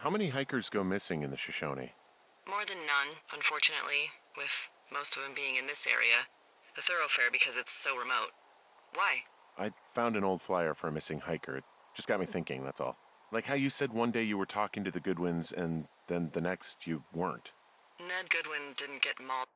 How many hikers go missing in the Shoshone? More than none, unfortunately, with most of them being in this area. The thoroughfare because it's so remote. Why? I found an old flyer for a missing hiker. It just got me thinking, that's all. Like how you said one day you were talking to the Goodwins and then the next you weren't. Ned Goodwin didn't get mauled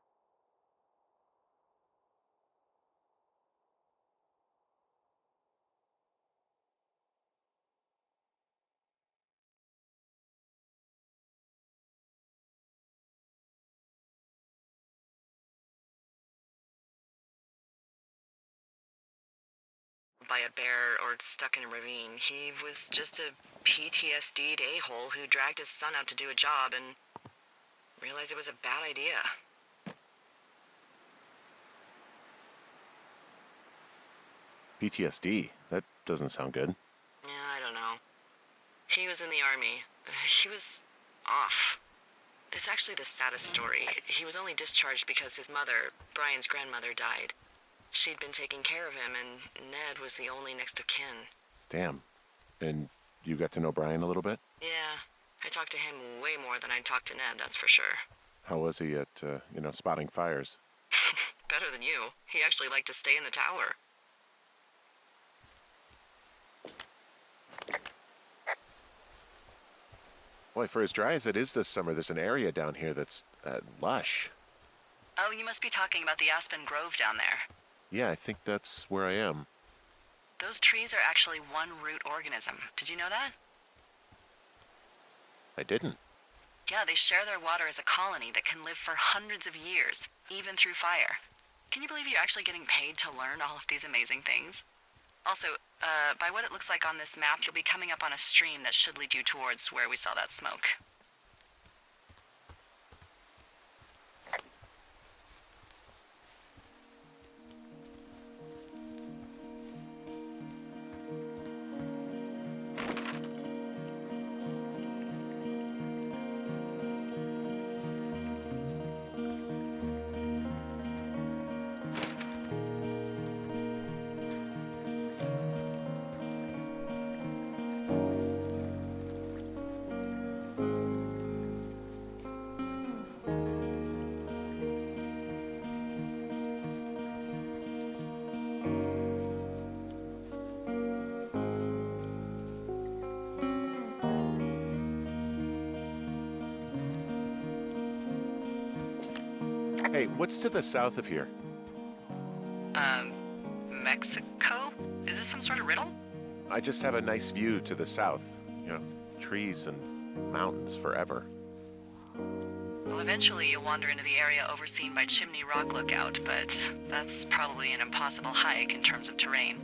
by a bear or stuck in a ravine. He was just a PTSD'd a-hole who dragged his son out to do a job and realized it was a bad idea. PTSD? That doesn't sound good. Yeah, I don't know. He was in the army. He was off. It's actually the saddest story. He was only discharged because his mother, Brian's grandmother, died. She'd been taking care of him, and Ned was the only next of kin. Damn. And you got to know Brian a little bit? Yeah, I talked to him way more than I'd talked to Ned, that's for sure. How was he at, spotting fires? Better than you. He actually liked to stay in the tower. Boy, for as dry as it is this summer, there's an area down here that's, lush. Oh, you must be talking about the Aspen Grove down there. Yeah, I think that's where I am. Those trees are actually one root organism. Did you know that? I didn't. Yeah, they share their water as a colony that can live for hundreds of years, even through fire. Can you believe you're actually getting paid to learn all of these amazing things? Also, by what it looks like on this map, you'll be coming up on a stream that should lead you towards where we saw that smoke. Hey, what's to the south of here? Mexico? Is this some sort of riddle? I just have a nice view to the south. Trees and mountains forever. Well, eventually you'll wander into the area overseen by Chimney Rock Lookout, but that's probably an impossible hike in terms of terrain.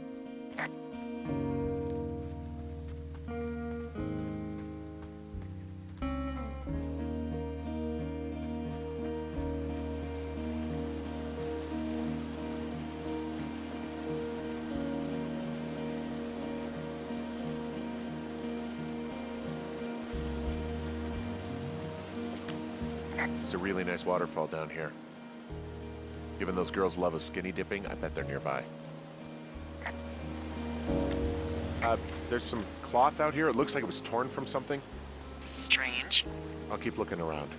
There's a really nice waterfall down here. Given those girls love a skinny dipping, I bet they're nearby. There's some cloth out here. It looks like it was torn from something. Strange. I'll keep looking around.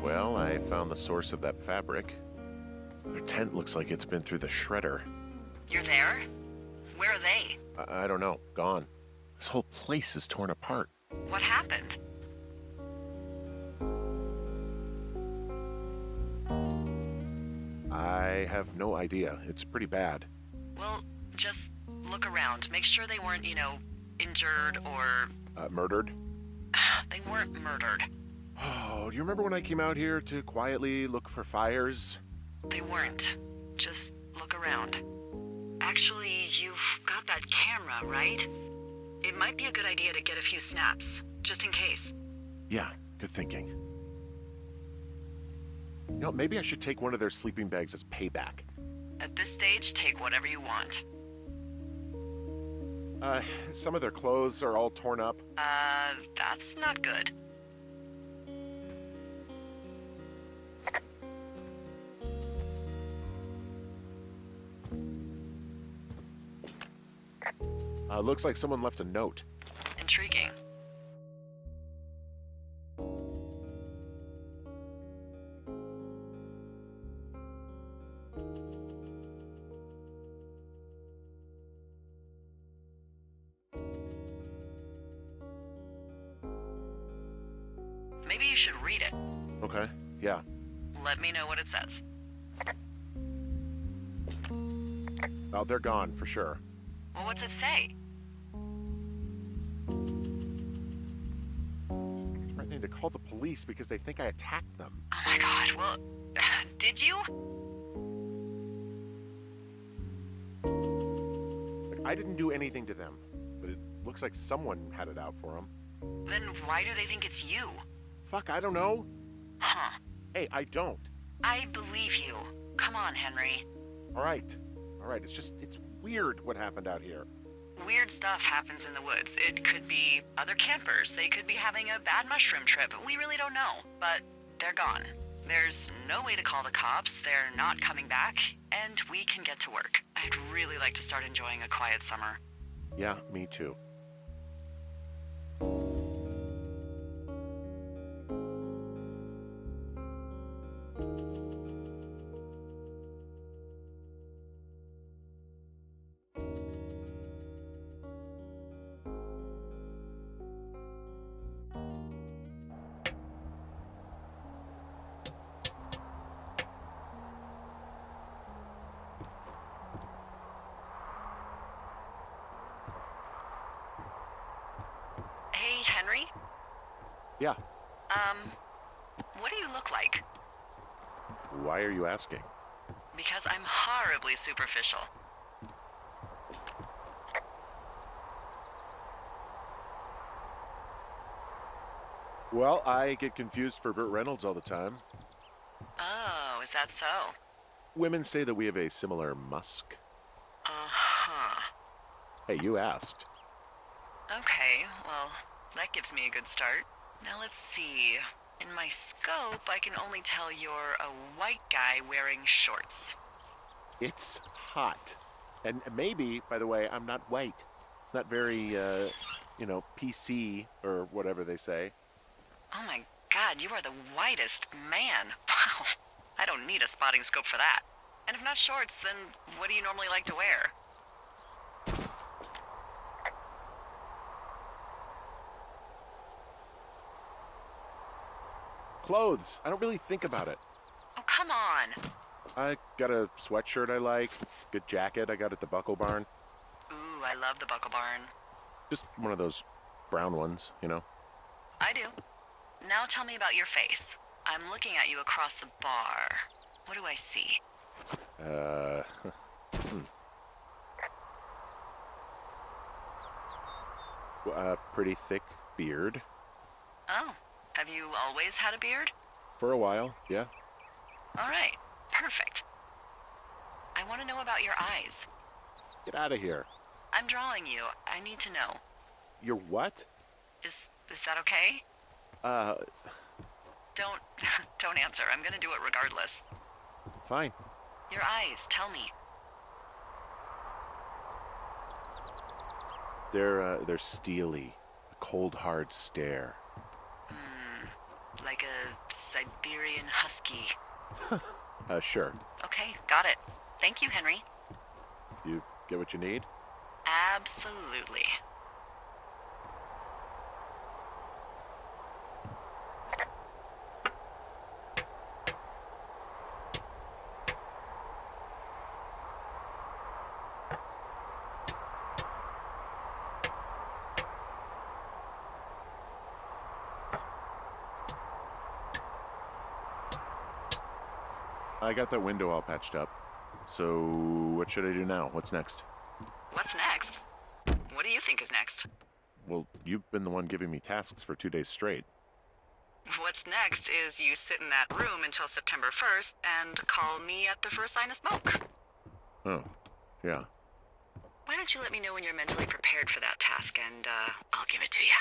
Well, I found the source of that fabric. Their tent looks like it's been through the shredder. You're there? Where are they? I don't know. Gone. This whole place is torn apart. What happened? I have no idea. It's pretty bad. Well, just look around. Make sure they weren't, injured or... Murdered? They weren't murdered. Oh, do you remember when I came out here to quietly look for fires? They weren't. Just look around. Actually, you've got that camera, right? It might be a good idea to get a few snaps, just in case. Yeah, good thinking. Maybe I should take one of their sleeping bags as payback. At this stage, take whatever you want. Some of their clothes are all torn up. That's not good. Looks like someone left a note. Intriguing. Maybe you should read it. Okay, yeah. Let me know what it says. Oh, they're gone, for sure. Well, what's it say? Threatening to call the police because they think I attacked them. Oh my god, well, did you? Like, I didn't do anything to them, but it looks like someone had it out for them. Then why do they think it's you? Fuck, I don't know. Huh. Hey, I don't. I believe you. Come on, Henry. All right, it's weird what happened out here. Weird stuff happens in the woods. It could be other campers. They could be having a bad mushroom trip. We really don't know. But they're gone. There's no way to call the cops. They're not coming back. And we can get to work. I'd really like to start enjoying a quiet summer. Yeah, me too. Hey, Henry? Yeah, What do you look like? why are you asking? Because I'm horribly superficial. Well, I get confused for Burt Reynolds all the time. Oh, is that so? Women say that we have a similar musk. Uh-huh. Hey, you asked. Okay, well, that gives me a good start. Now let's see. In my scope, I can only tell you're a white guy wearing shorts. It's hot. And maybe, by the way, I'm not white. It's not very, PC or whatever they say. Oh my god, you are the whitest man. Wow. I don't need a spotting scope for that. And if not shorts, then what do you normally like to wear? Clothes. I don't really think about it. Oh, come on. I got a sweatshirt I like, good jacket I got at the Buckle Barn. Ooh, I love the Buckle Barn. Just one of those brown ones, you know? I do. Now tell me about your face. I'm looking at you across the bar. What do I see? A pretty thick beard. Oh, have you always had a beard? For a while, yeah. All right, perfect. I want to know about your eyes. Get out of here. I'm drawing you. I need to know. You're what? Is that okay? Don't don't answer. I'm gonna do it regardless. Fine. Your eyes, tell me. They're steely. A cold, hard stare. Like a Siberian husky. Sure. Okay, got it. Thank you, Henry. You get what you need? Absolutely. I got that window all patched up. So, what should I do now? What's next? What's next? What do you think is next? Well, you've been the one giving me tasks for 2 days straight. What's next is you sit in that room until September 1st and call me at the first sign of smoke. Oh, yeah. Why don't you let me know when you're mentally prepared for that task, and I'll give it to you.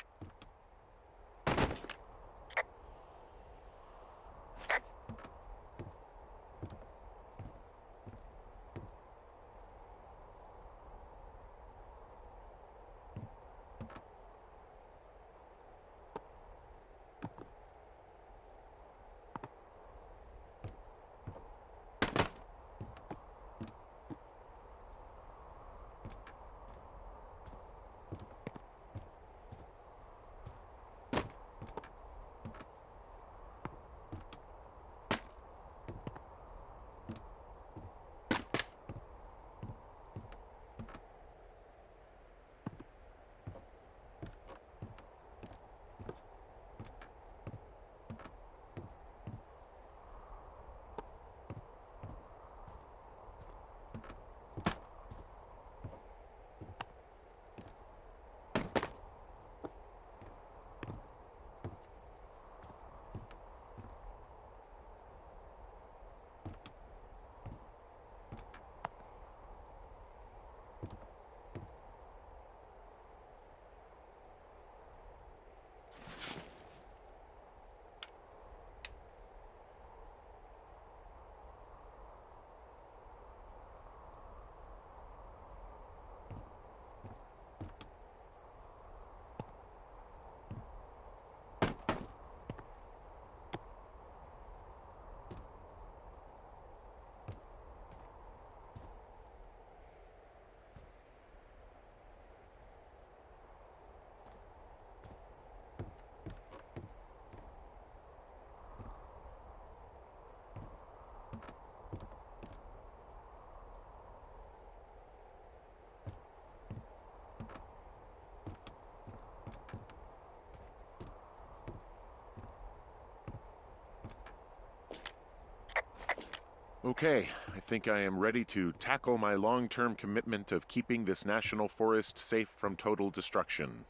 Okay, I think I am ready to tackle my long-term commitment of keeping this national forest safe from total destruction.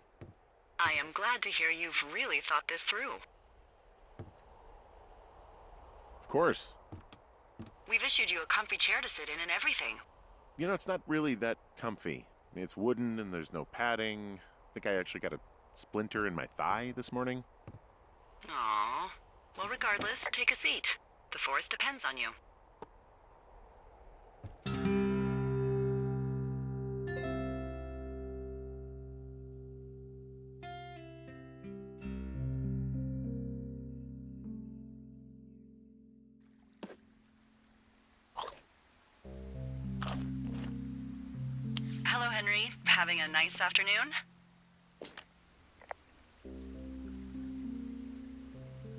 I am glad to hear you've really thought this through. Of course. We've issued you a comfy chair to sit in and everything. You know, it's not really that comfy. I mean, it's wooden and there's no padding. I think I actually got a splinter in my thigh this morning. Aww. Well, regardless, take a seat. The forest depends on you. Hello, Henry. Having a nice afternoon?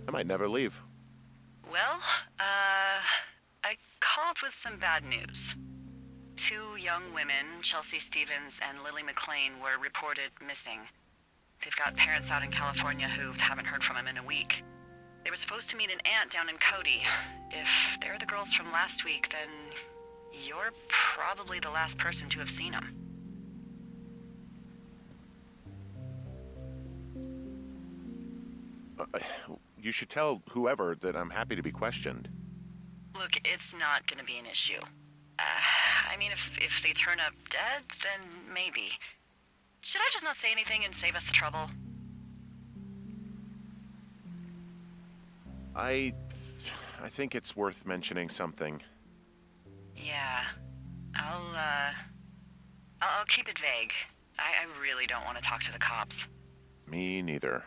I might never leave. Well, I called with some bad news. 2 young women, Chelsea Stevens and Lily McLean, were reported missing. They've got parents out in California who haven't heard from them in a week. They were supposed to meet an aunt down in Cody. If they're the girls from last week, then you're probably the last person to have seen them. You should tell whoever that I'm happy to be questioned. Look, it's not gonna be an issue. I mean, if they turn up dead, then maybe. Should I just not say anything and save us the trouble? I think it's worth mentioning something. Yeah. I'll keep it vague. I really don't want to talk to the cops. Me neither.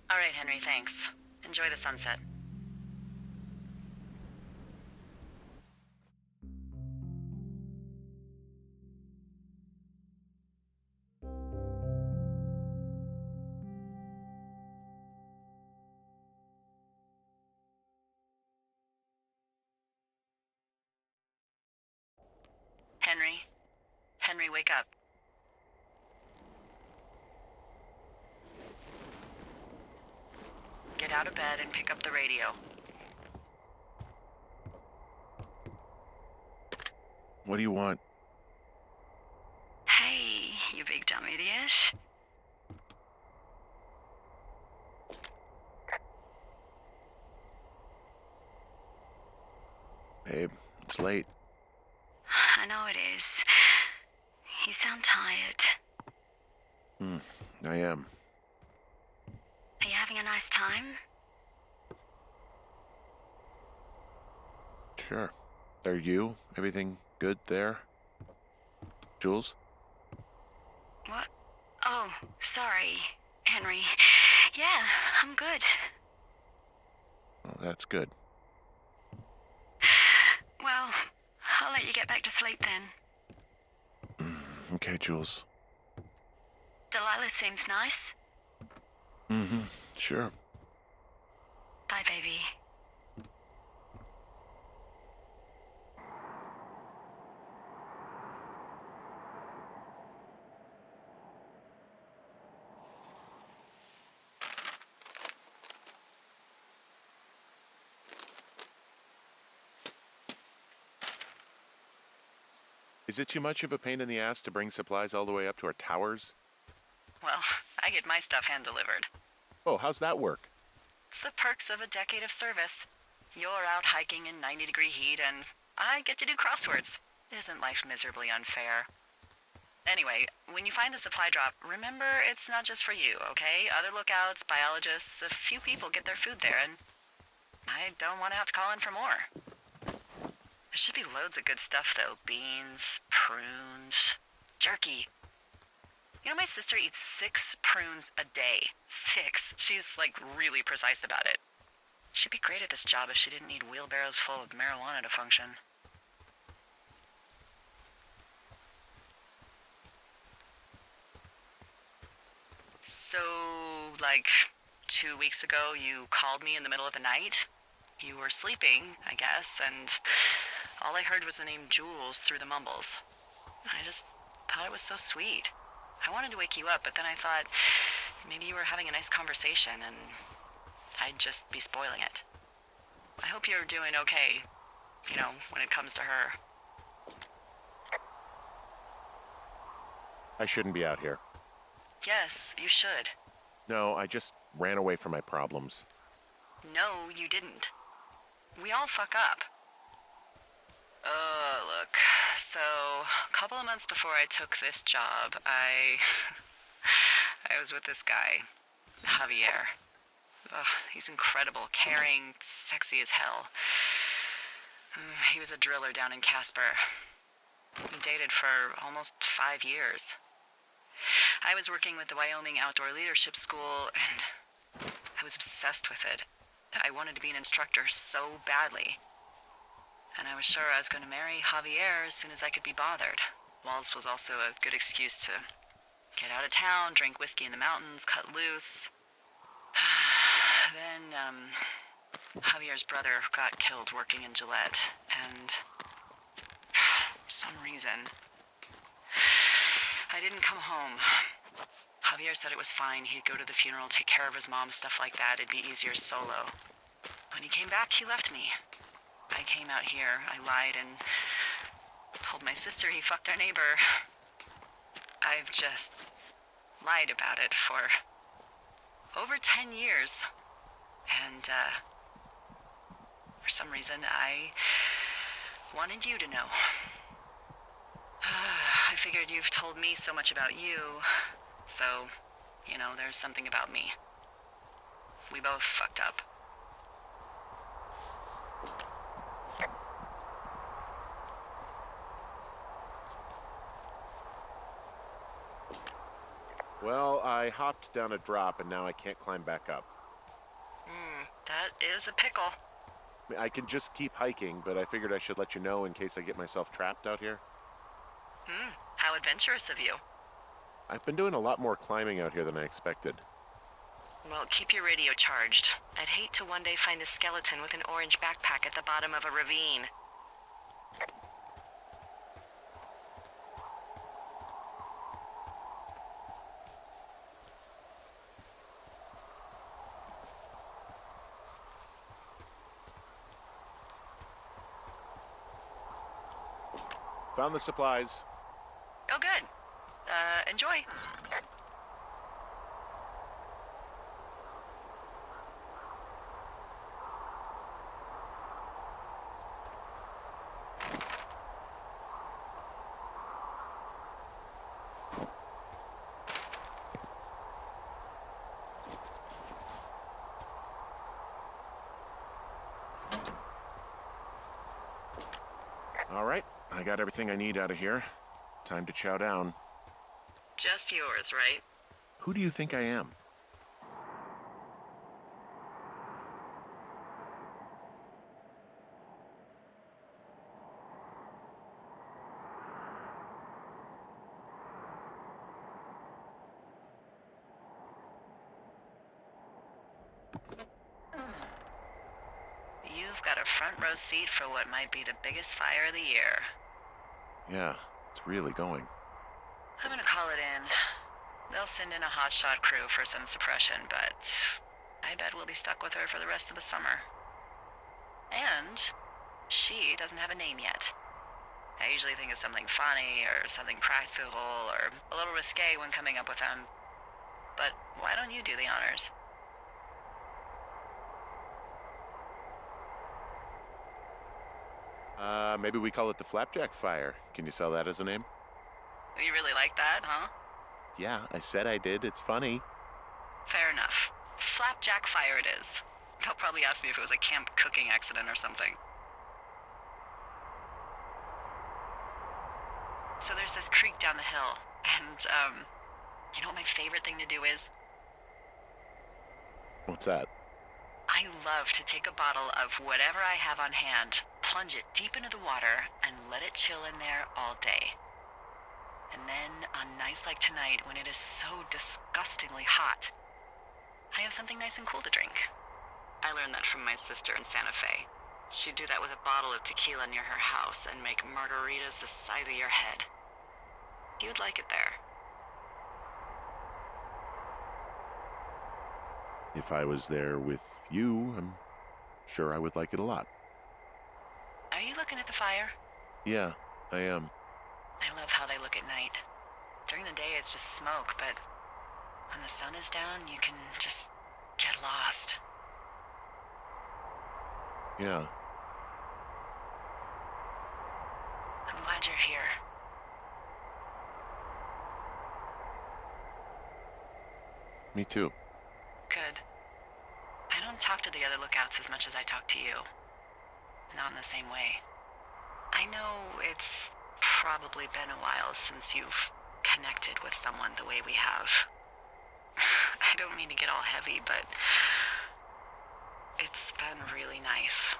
All right, Henry, thanks. Enjoy the sunset. Henry? Henry, wake up. Get out of bed and pick up the radio. What do you want? Hey, you big dumb idiot. Babe, it's late. I know it is. You sound tired. I am. Are you having a nice time? Sure. Are you? Everything good there? Jules? What? Oh, sorry, Henry. Yeah, I'm good. Oh, that's good. Well, I'll let you get back to sleep then. Okay, Jules. Delilah seems nice. Sure. Bye, baby. Is it too much of a pain in the ass to bring supplies all the way up to our towers? Well, I get my stuff hand-delivered. Oh, how's that work? It's the perks of a decade of service. You're out hiking in 90-degree heat, and I get to do crosswords. Isn't life miserably unfair? Anyway, when you find the supply drop, remember it's not just for you, okay? Other lookouts, biologists, a few people get their food there, and I don't want to have to call in for more. There should be loads of good stuff, though. Beans, prunes, jerky. You know, my sister eats 6 prunes a day. 6. She's, like, really precise about it. She'd be great at this job if she didn't need wheelbarrows full of marijuana to function. So, like, 2 weeks ago, you called me in the middle of the night? You were sleeping, I guess, and all I heard was the name Jules through the mumbles. I just thought it was so sweet. I wanted to wake you up, but then I thought maybe you were having a nice conversation and I'd just be spoiling it. I hope you're doing okay, you know, when it comes to her. I shouldn't be out here. Yes, you should. No, I just ran away from my problems. No, you didn't. We all fuck up. Look, so a couple of months before I took this job, I was with this guy, Javier. Ugh, he's incredible, caring, sexy as hell. He was a driller down in Casper. We dated for almost 5 years. I was working with the Wyoming Outdoor Leadership School, and I was obsessed with it. I wanted to be an instructor so badly. And I was sure I was going to marry Javier as soon as I could be bothered. Walls was also a good excuse to get out of town, drink whiskey in the mountains, cut loose. Then, Javier's brother got killed working in Gillette, and for some reason, I didn't come home. Javier said it was fine. He'd go to the funeral, take care of his mom, stuff like that. It'd be easier solo. When he came back, he left me. I came out here, I lied, and told my sister he fucked our neighbor. I've just lied about it for over 10 years. And, for some reason, I wanted you to know. I figured you've told me so much about you, so, you know, there's something about me. We both fucked up. Well, I hopped down a drop and now I can't climb back up. That is a pickle. I can just keep hiking, but I figured I should let you know in case I get myself trapped out here. How adventurous of you. I've been doing a lot more climbing out here than I expected. Well, keep your radio charged. I'd hate to one day find a skeleton with an orange backpack at the bottom of a ravine. Found the supplies. Oh, good. Enjoy. All right, I got everything I need out of here. Time to chow down. Just yours, right? Who do you think I am? You've got a front row seat for what might be the biggest fire of the year. Yeah, it's really going. I'm gonna call it in. They'll send in a hotshot crew for some suppression, but I bet we'll be stuck with her for the rest of the summer. And she doesn't have a name yet. I usually think of something funny or something practical or a little risque when coming up with them. But why don't you do the honors? Maybe we call it the Flapjack Fire. Can you sell that as a name? You really like that, huh? Yeah, I said I did. It's funny. Fair enough. Flapjack Fire it is. They'll probably ask me if it was a camp cooking accident or something. So there's this creek down the hill, and, you know what my favorite thing to do is? What's that? I love to take a bottle of whatever I have on hand, plunge it deep into the water, and let it chill in there all day. And then, on nights like tonight, when it is so disgustingly hot, I have something nice and cool to drink. I learned that from my sister in Santa Fe. She'd do that with a bottle of tequila near her house and make margaritas the size of your head. You'd like it there. If I was there with you, I'm sure I would like it a lot. Are you looking at the fire? Yeah, I am. I love how they look at night. During the day, it's just smoke, but when the sun is down, you can just get lost. Yeah. I'm glad you're here. Me too. Good. I don't talk to the other lookouts as much as I talk to you. Not in the same way. I know it's probably been a while since you've connected with someone the way we have. I don't mean to get all heavy, but it's been really nice.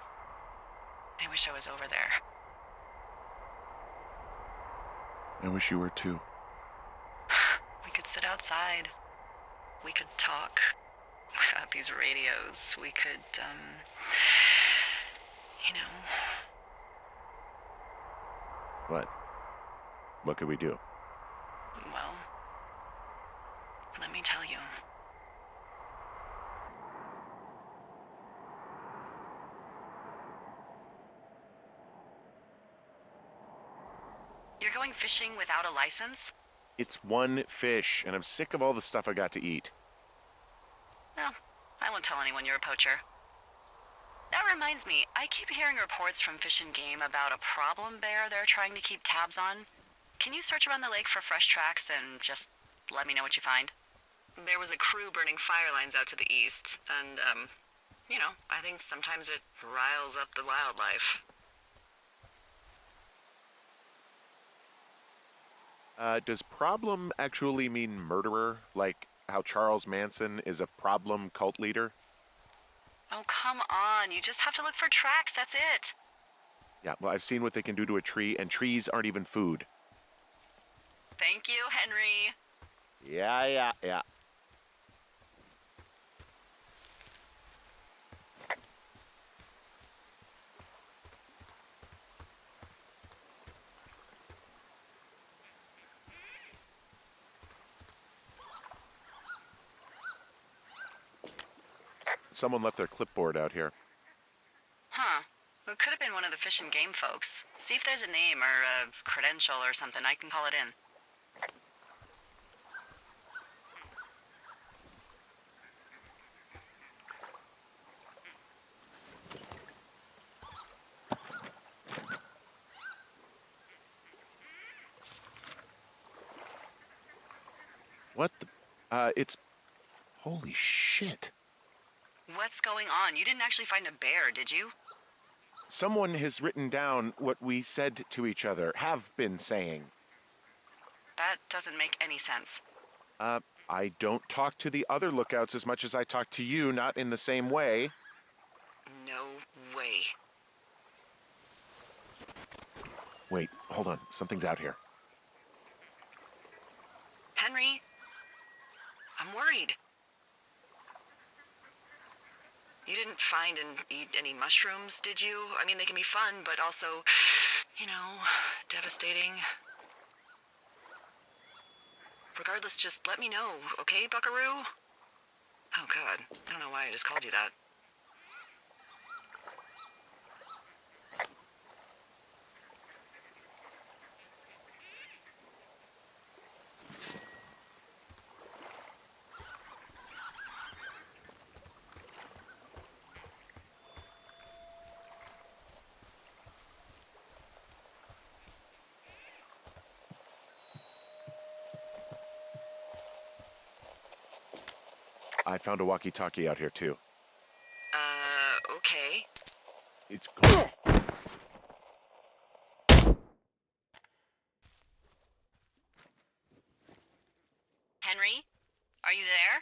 I wish I was over there. I wish you were too. We could sit outside. We could talk about these radios. We could, you know. What? What could we do? Well, let me tell you. You're going fishing without a license? It's one fish, and I'm sick of all the stuff I got to eat. No, I won't tell anyone you're a poacher. That reminds me, I keep hearing reports from Fish and Game about a problem bear they're trying to keep tabs on. Can you search around the lake for fresh tracks and just let me know what you find? There was a crew burning fire lines out to the east, and, you know, I think sometimes it riles up the wildlife. Does problem actually mean murderer? Like how Charles Manson is a problem cult leader? Oh, come on. You just have to look for tracks, that's it. Yeah, well, I've seen what they can do to a tree, and trees aren't even food. Thank you, Henry. Yeah. Someone left their clipboard out here. Huh. It Could have been one of the Fish and Game folks. See if there's a name or a credential or something. I can call it in. What the? It's... Holy shit. What's going on? You didn't actually find a bear, did you? Someone has written down what we said to each other, have been saying. That doesn't make any sense. I don't talk to the other lookouts as much as I talk to you, not in the same way. No way. Wait, hold on. Something's out here. Henry? I'm worried. You didn't find and eat any mushrooms, did you? I mean, they can be fun, but also, you know, devastating. Regardless, just let me know, okay, buckaroo? Oh, God. I don't know why I just called you that. I found a walkie-talkie out here, too. Okay. It's gone. Henry? Are you there?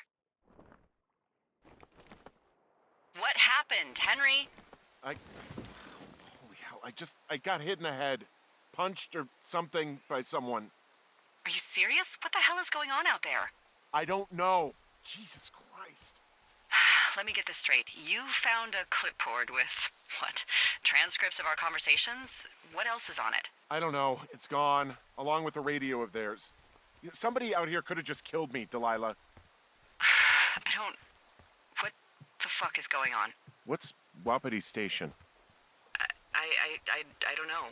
What happened, Henry? Holy hell, I got hit in the head. Punched or something by someone. Are you serious? What the hell is going on out there? I don't know. Jesus Christ. Let me get this straight. You found a clipboard with, what, transcripts of our conversations? What else is on it? I don't know. It's gone, along with the radio of theirs. Somebody out here could have just killed me, Delilah. What the fuck is going on? What's Wapiti Station? I don't know.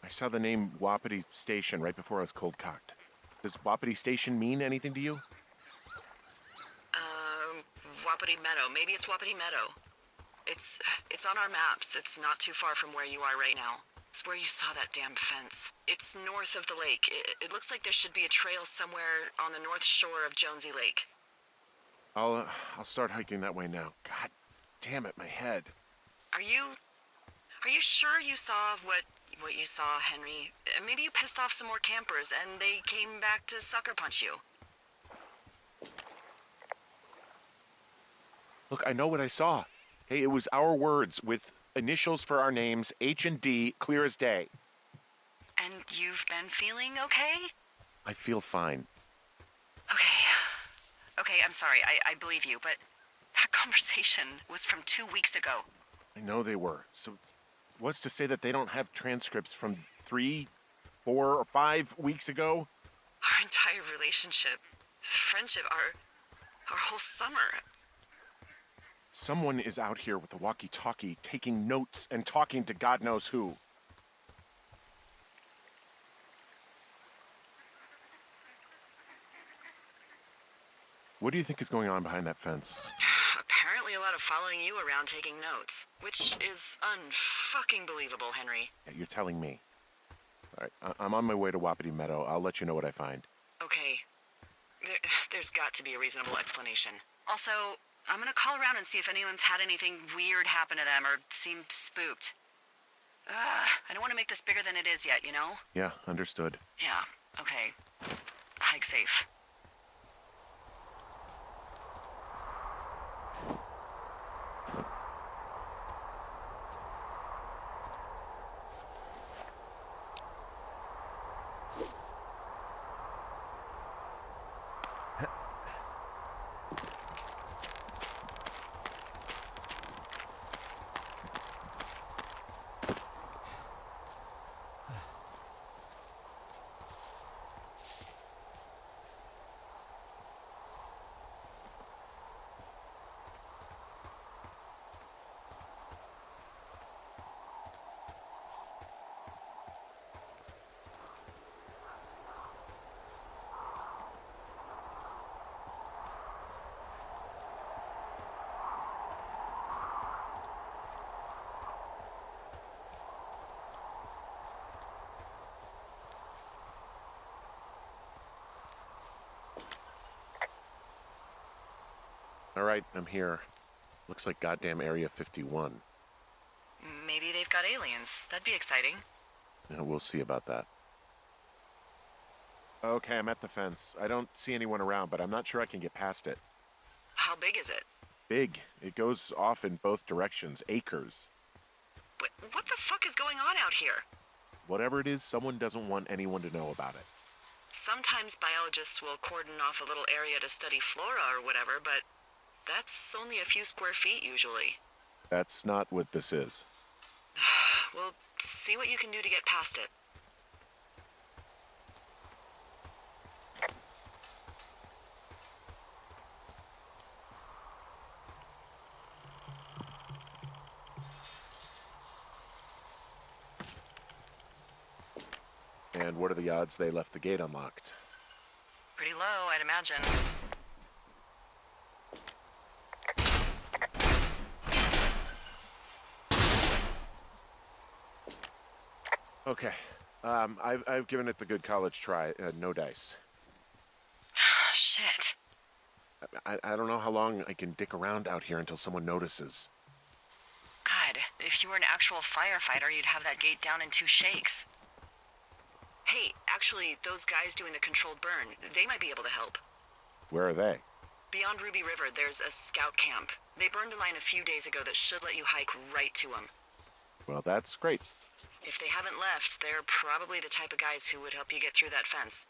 I saw the name Wapiti Station right before I was cold-cocked. Does Wapiti Station mean anything to you? Wapiti Meadow. Maybe it's Wapiti Meadow. It's on our maps. It's not too far from where you are right now. It's where you saw that damn fence. It's north of the lake. It looks like there should be a trail somewhere on the north shore of Jonesy Lake. I'll start hiking that way now. God damn it, my head. Are you sure you saw what you saw, Henry? Maybe you pissed off some more campers and they came back to sucker punch you. Look, I know what I saw. Hey, it was our words with initials for our names, H and D, clear as day. And you've been feeling okay? I feel fine. Okay, I'm sorry. I believe you, but that conversation was from 2 weeks ago. I know they were. So what's to say that they don't have transcripts from 3, 4, or 5 weeks ago? Our entire relationship, friendship, our whole summer. Someone is out here with a walkie-talkie taking notes and talking to God knows who. What do you think is going on behind that fence? Apparently a lot of following you around taking notes, which is unfucking believable, Henry. Yeah, you're telling me. All right, I'm on my way to Wapiti Meadow. I'll let you know what I find. Okay. There's got to be a reasonable explanation. Also, I'm gonna call around and see if anyone's had anything weird happen to them or seemed spooked. I don't want to make this bigger than it is yet, you know? Yeah, understood. Yeah, okay. Hike safe. All right, I'm here. Looks like goddamn Area 51. Maybe they've got aliens. That'd be exciting. Yeah, we'll see about that. Okay, I'm at the fence. I don't see anyone around, but I'm not sure I can get past it. How big is it? Big. It goes off in both directions. Acres. What the fuck is going on out here? Whatever it is, someone doesn't want anyone to know about it. Sometimes biologists will cordon off a little area to study flora or whatever, but that's only a few square feet usually. That's not what this is. Well, see what you can do to get past it. And what are the odds they left the gate unlocked? Pretty low, I'd imagine. Okay. I've given it the good college try. No dice. Shit. I don't know how long I can dick around out here until someone notices. God, if you were an actual firefighter, you'd have that gate down in 2 shakes. Hey, actually, those guys doing the controlled burn, they might be able to help. Where are they? Beyond Ruby River, there's a scout camp. They burned a line a few days ago that should let you hike right to them. Well, that's great. If they haven't left, they're probably the type of guys who would help you get through that fence.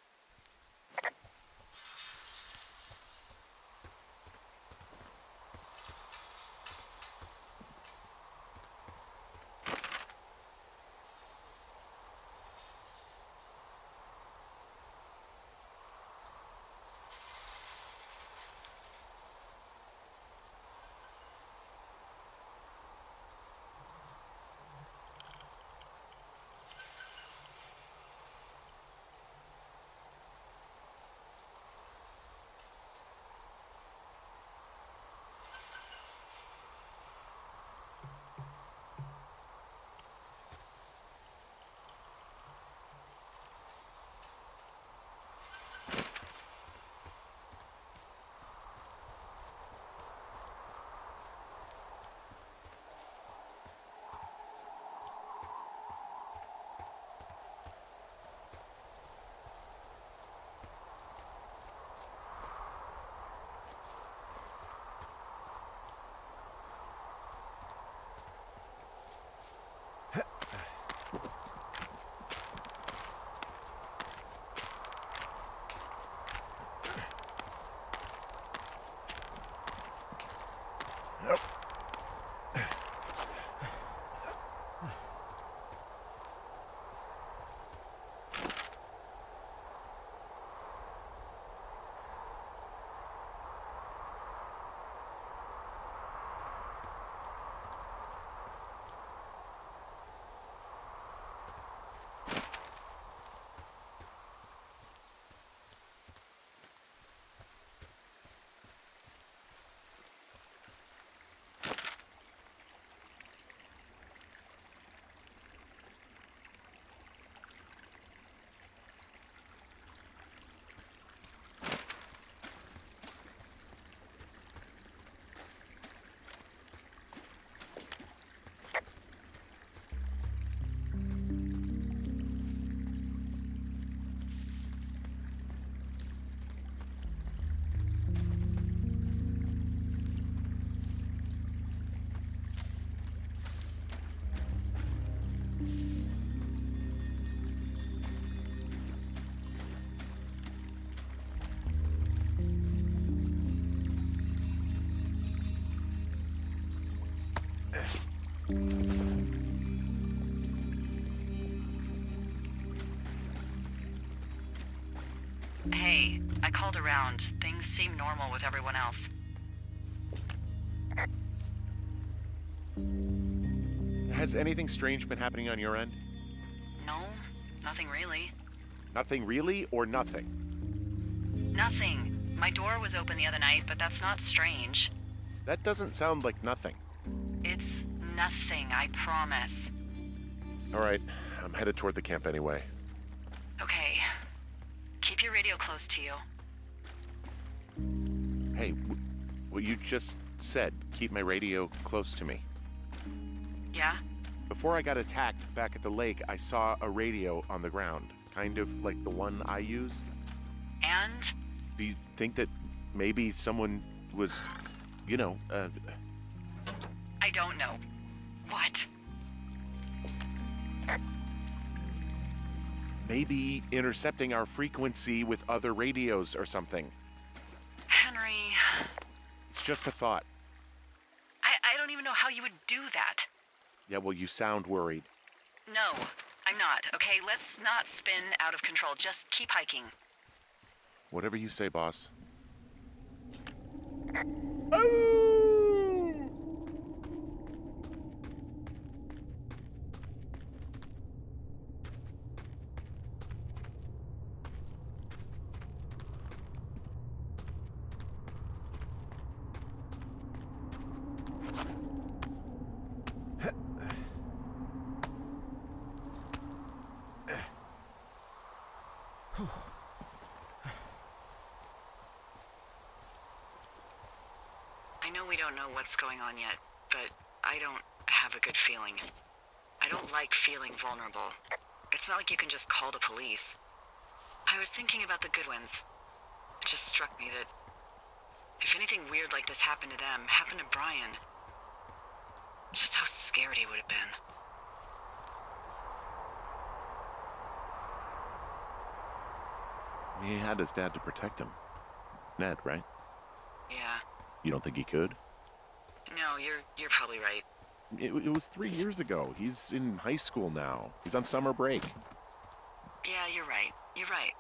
Hey, I called around. Things seem normal with everyone else. Has anything strange been happening on your end? No, nothing really. Nothing really, or nothing? Nothing. My door was open the other night, but that's not strange. That doesn't sound like nothing. It's nothing, I promise. All right, I'm headed toward the camp anyway. Okay. Keep your radio close to you. Hey, Well, you just said keep my radio close to me. Yeah? Before I got attacked back at the lake, I saw a radio on the ground, kind of like the one I use. And? Do you think that maybe someone was, I don't know. What? maybe intercepting our frequency with other radios or something? Henry, It's just a thought. I don't even know how you would do that. Yeah, well, you sound worried. No, I'm not, okay? Let's not spin out of control. Just keep hiking. Whatever you say, boss. I know we don't know what's going on yet, but I don't have a good feeling. I don't like feeling vulnerable. It's not like you can just call the police. I was thinking about the Goodwins. It just struck me that if anything weird like this happened to them, happened to Brian, just how scared he would have been. He had his dad to protect him. Ned, right? Yeah. You don't think he could? No, you're probably right. It was 3 years ago. He's in high school now. He's on summer break. Yeah, you're right. You're right.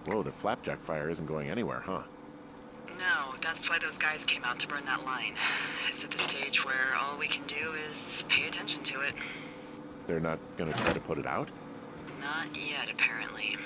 Whoa, the flapjack fire isn't going anywhere, huh? No, that's why those guys came out to burn that line. It's at the stage where all we can do is pay attention to it. They're not gonna try to put it out? Not yet, apparently.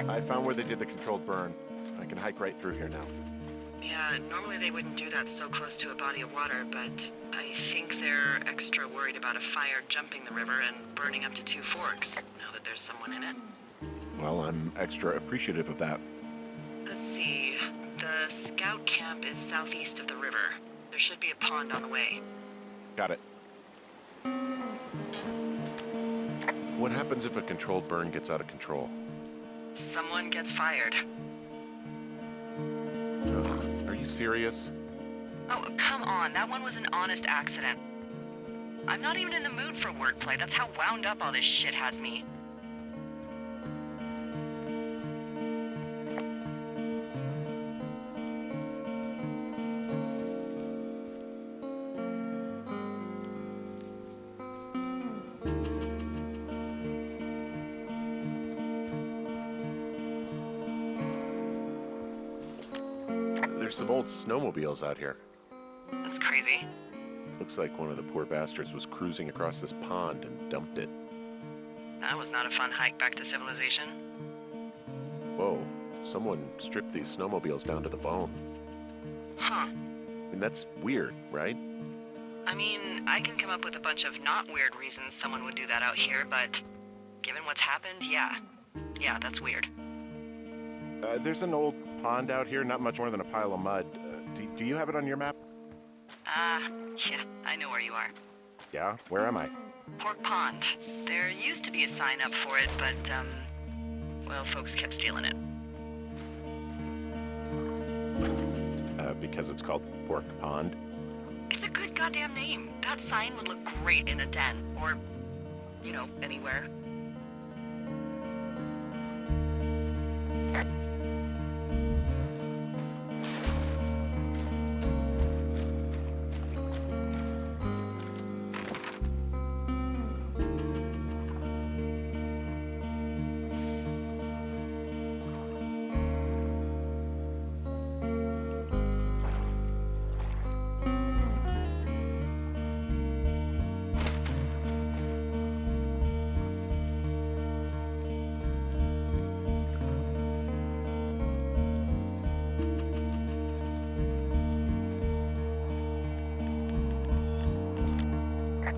I found where they did the controlled burn. I can hike right through here now. Yeah, normally they wouldn't do that so close to a body of water, but I think they're extra worried about a fire jumping the river and burning up to 2 forks, now that there's someone in it. Well, I'm extra appreciative of that. Let's see. The scout camp is southeast of the river. There should be a pond on the way. Got it. What happens if a controlled burn gets out of control? Someone gets fired. Ugh, are you serious? Oh, come on. That one was an honest accident. I'm not even in the mood for wordplay. That's how wound up all this shit has me. There's some old snowmobiles out here. That's crazy. Looks like one of the poor bastards was cruising across this pond and dumped it. That was not a fun hike back to civilization. Whoa, someone stripped these snowmobiles down to the bone. Huh. I mean, that's weird, right? I mean, I can come up with a bunch of not weird reasons someone would do that out here, but given what's happened, yeah. Yeah, that's weird. There's an old pond out here, not much more than a pile of mud. Do you have it on your map? Yeah, I know where you are. Yeah? Where am I? Pork Pond. There used to be a sign up for it, but, well, folks kept stealing it. Because it's called Pork Pond? It's a good goddamn name. That sign would look great in a den, or, you know, anywhere.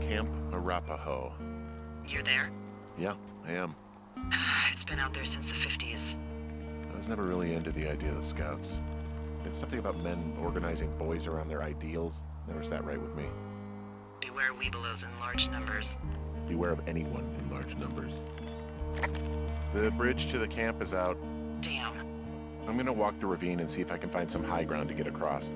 Camp Arapaho. You're there? Yeah, I am. It's been out there since the 50s. I was never really into the idea of the Scouts. It's something about men organizing boys around their ideals. Never sat right with me. Beware weebelows in large numbers. Beware of anyone in large numbers. The bridge to the camp is out. Damn. I'm gonna walk the ravine and see if I can find some high ground to get across.